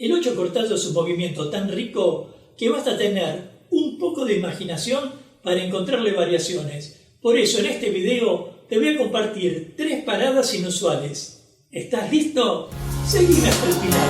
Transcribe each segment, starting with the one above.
El 8 cortado es un movimiento tan rico que basta tener un poco de imaginación para encontrarle variaciones. Por eso en este video te voy a compartir 3 paradas inusuales. ¿Estás listo? Seguime hasta el final.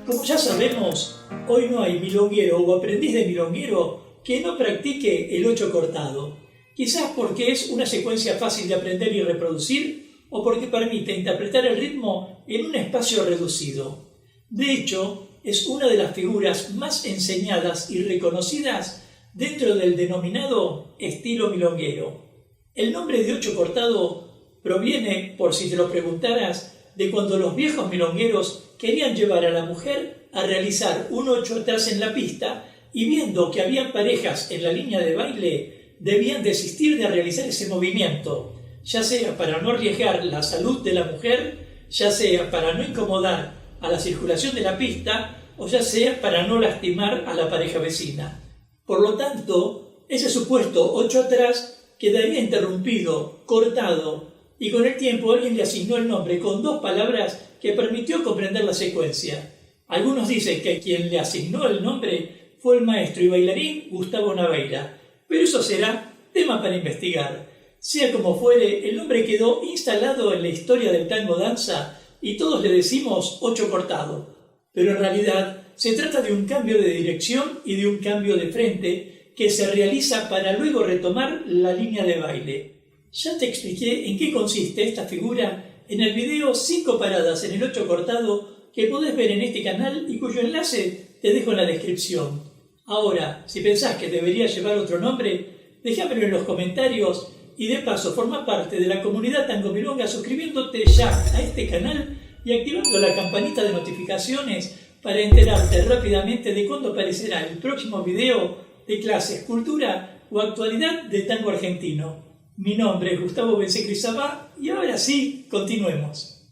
Como ya sabemos, hoy no hay milonguero o aprendiz de milonguero que no practique el 8 cortado. Quizás porque es una secuencia fácil de aprender y reproducir, o porque permite interpretar el ritmo en un espacio reducido. De hecho, es una de las figuras más enseñadas y reconocidas dentro del denominado estilo milonguero. El nombre de 8 cortado proviene, por si te lo preguntaras, de cuando los viejos milongueros querían llevar a la mujer a realizar un 8 atrás en la pista y viendo que habían parejas en la línea de baile, debían desistir de realizar ese movimiento, ya sea para no arriesgar la salud de la mujer, ya sea para no incomodar a la circulación de la pista, o ya sea para no lastimar a la pareja vecina. Por lo tanto, ese supuesto 8 atrás quedaría interrumpido, cortado, y con el tiempo alguien le asignó el nombre con 2 palabras que permitió comprender la secuencia. Algunos dicen que quien le asignó el nombre fue el maestro y bailarín Gustavo Naveira, pero eso será tema para investigar. Sea como fuere, el nombre quedó instalado en la historia del tango danza y todos le decimos 8 cortado. Pero en realidad se trata de un cambio de dirección y de un cambio de frente que se realiza para luego retomar la línea de baile. Ya te expliqué en qué consiste esta figura en el video 5 paradas en el 8 cortado que podés ver en este canal y cuyo enlace te dejo en la descripción. Ahora, si pensás que debería llevar otro nombre, déjamelo en los comentarios y de paso forma parte de la comunidad Tango Milonga suscribiéndote ya a este canal y activando la campanita de notificaciones para enterarte rápidamente de cuándo aparecerá el próximo video de clases, cultura o actualidad de tango argentino. Mi nombre es Gustavo Bensecrisabá y ahora sí, continuemos.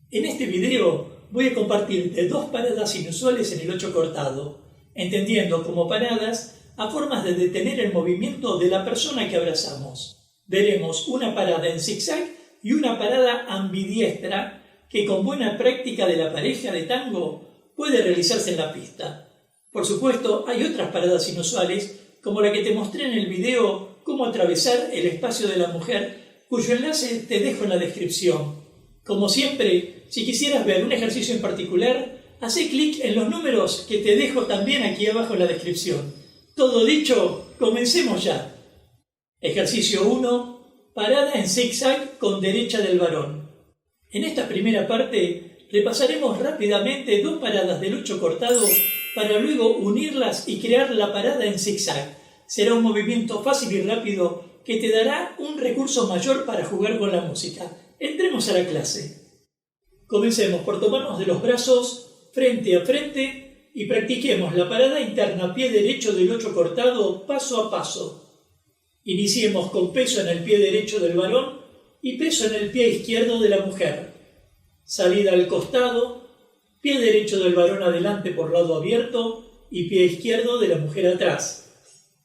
En este video voy a compartirte 2 paradas inusuales en el 8 cortado, entendiendo como paradas a formas de detener el movimiento de la persona que abrazamos. Veremos una parada en zigzag y una parada ambidiestra que con buena práctica de la pareja de tango puede realizarse en la pista. Por supuesto, hay otras paradas inusuales como la que te mostré en el video Cómo atravesar el espacio de la mujer, cuyo enlace te dejo en la descripción. Como siempre, si quisieras ver un ejercicio en particular, hacé clic en los números que te dejo también aquí abajo en la descripción. Todo dicho, comencemos ya. Ejercicio 1. Parada en zigzag con derecha del varón. En esta primera parte repasaremos rápidamente 2 paradas del 8 cortado para luego unirlas y crear la parada en zigzag. Será un movimiento fácil y rápido que te dará un recurso mayor para jugar con la música. Entremos a la clase. Comencemos por tomarnos de los brazos frente a frente y practiquemos la parada interna pie derecho del 8 cortado paso a paso. Iniciemos con peso en el pie derecho del varón y peso en el pie izquierdo de la mujer. Salida al costado, pie derecho del varón adelante por lado abierto y pie izquierdo de la mujer atrás.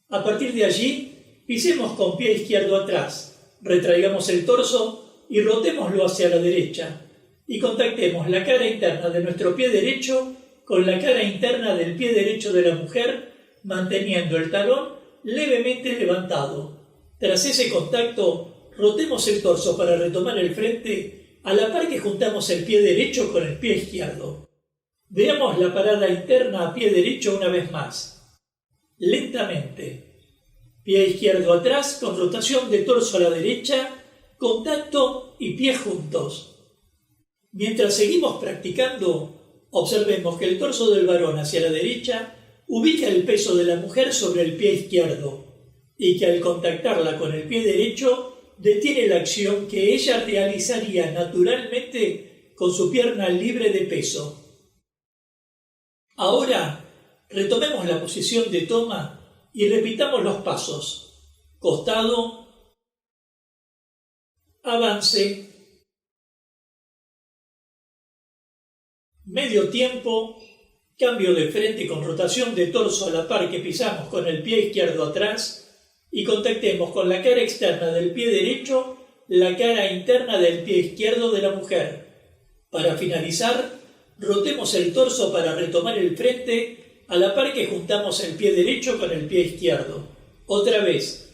A partir de allí, pisemos con pie izquierdo atrás, retraigamos el torso y rotémoslo hacia la derecha y contactemos la cara interna de nuestro pie derecho con la cara interna del pie derecho de la mujer, manteniendo el talón levemente levantado. Tras ese contacto, rotemos el torso para retomar el frente a la par que juntamos el pie derecho con el pie izquierdo. Veamos la parada interna a pie derecho una vez más. Lentamente. Pie izquierdo atrás con rotación de torso a la derecha, contacto y pies juntos. Mientras seguimos practicando, observemos que el torso del varón hacia la derecha ubica el peso de la mujer sobre el pie izquierdo y que al contactarla con el pie derecho detiene la acción que ella realizaría naturalmente con su pierna libre de peso. Ahora retomemos la posición de toma y repitamos los pasos. Costado, avance, medio tiempo, cambio de frente con rotación de torso a la par que pisamos con el pie izquierdo atrás y contactemos con la cara externa del pie derecho la cara interna del pie izquierdo de la mujer. Para finalizar, rotemos el torso para retomar el frente a la par que juntamos el pie derecho con el pie izquierdo. Otra vez,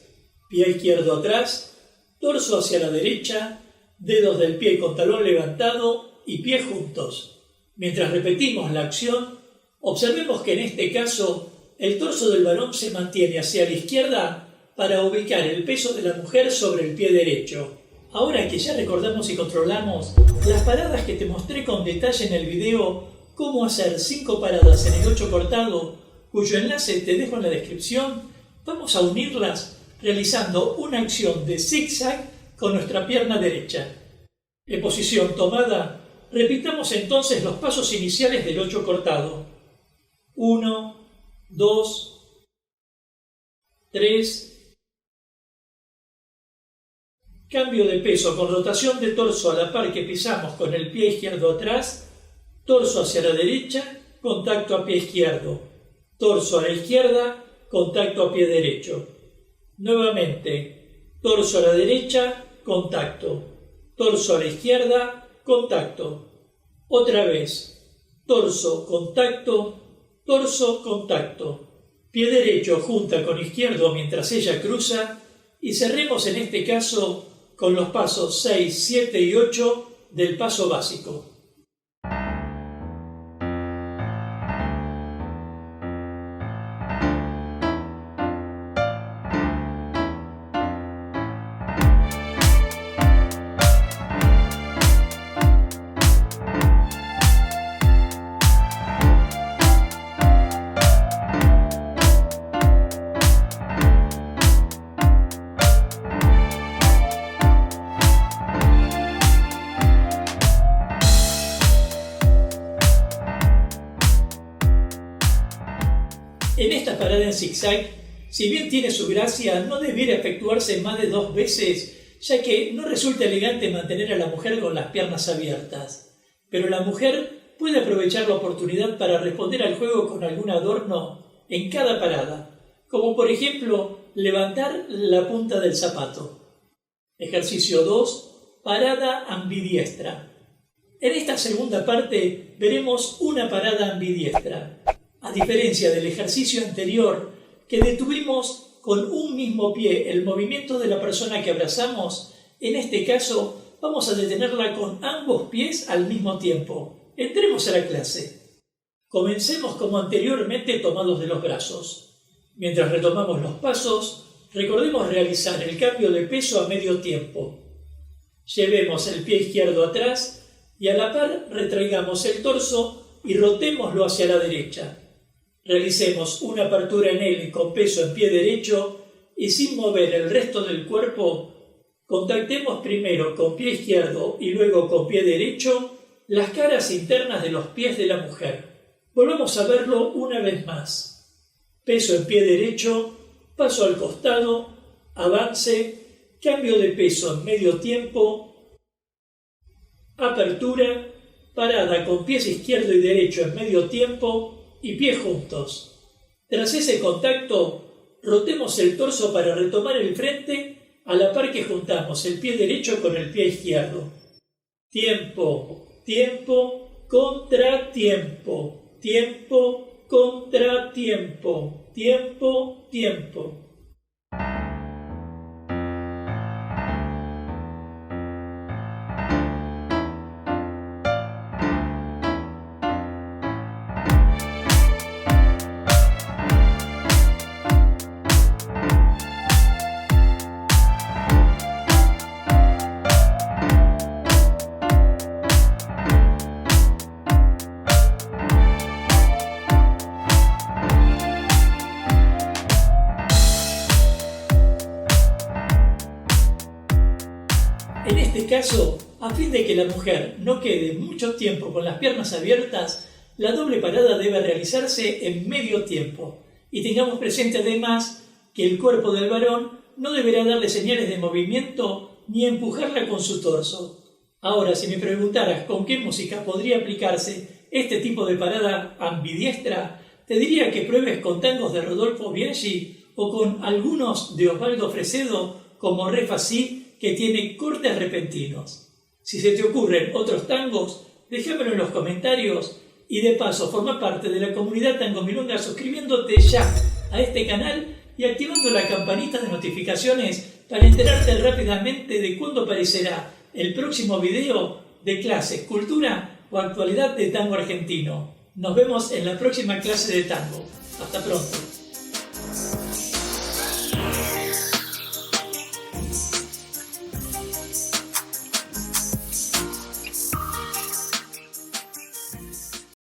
pie izquierdo atrás, torso hacia la derecha, dedos del pie con talón levantado y pies juntos. Mientras repetimos la acción, observemos que en este caso el torso del varón se mantiene hacia la izquierda para ubicar el peso de la mujer sobre el pie derecho. Ahora que ya recordamos y controlamos las paradas que te mostré con detalle en el video cómo hacer 5 paradas en el 8 cortado, cuyo enlace te dejo en la descripción, vamos a unirlas realizando una acción de zigzag con nuestra pierna derecha. En posición tomada, repitamos entonces los pasos iniciales del 8 cortado. 1, 2, 3. Cambio de peso con rotación de torso a la par que pisamos con el pie izquierdo atrás, torso hacia la derecha, contacto a pie izquierdo, torso a la izquierda, contacto a pie derecho. Nuevamente, torso a la derecha, contacto, torso a la izquierda, contacto. Otra vez, torso, contacto, torso, contacto. Pie derecho junta con izquierdo mientras ella cruza y cerremos en este caso con los pasos 6, 7 y 8 del paso básico. En esta parada en zigzag, si bien tiene su gracia, no debiera efectuarse más de 2 veces, ya que no resulta elegante mantener a la mujer con las piernas abiertas. Pero la mujer puede aprovechar la oportunidad para responder al juego con algún adorno en cada parada, como por ejemplo levantar la punta del zapato. Ejercicio 2. Parada ambidiestra. En esta segunda parte veremos una parada ambidiestra. A diferencia del ejercicio anterior, que detuvimos con un mismo pie el movimiento de la persona que abrazamos, en este caso vamos a detenerla con ambos pies al mismo tiempo. Entremos a la clase. Comencemos como anteriormente tomados de los brazos. Mientras retomamos los pasos, recordemos realizar el cambio de peso a medio tiempo. Llevemos el pie izquierdo atrás y a la par retraigamos el torso y rotémoslo hacia la derecha. Realicemos una apertura en él con peso en pie derecho y sin mover el resto del cuerpo, contactemos primero con pie izquierdo y luego con pie derecho las caras internas de los pies de la mujer. Volvamos a verlo una vez más. Peso en pie derecho, paso al costado, avance, cambio de peso en medio tiempo, apertura, parada con pies izquierdo y derecho en medio tiempo, y pies juntos. Tras ese contacto, rotemos el torso para retomar el frente a la par que juntamos el pie derecho con el pie izquierdo. Tiempo, tiempo, contratiempo, tiempo, contratiempo, tiempo, tiempo. En este caso, a fin de que la mujer no quede mucho tiempo con las piernas abiertas, la doble parada debe realizarse en medio tiempo. Y tengamos presente además que el cuerpo del varón no deberá darle señales de movimiento ni empujarla con su torso. Ahora, si me preguntaras con qué música podría aplicarse este tipo de parada ambidiestra, te diría que pruebes con tangos de Rodolfo Bianchi o con algunos de Osvaldo Fresedo como Re Fa Si, que tiene cortes repentinos. Si se te ocurren otros tangos, Déjamelo en los comentarios y de paso forma parte de la comunidad Tango Milonga suscribiéndote ya a este canal y activando la campanita de notificaciones para enterarte rápidamente de cuándo aparecerá el próximo video de clases, cultura o actualidad de tango argentino. Nos vemos en la próxima clase de tango. Hasta pronto.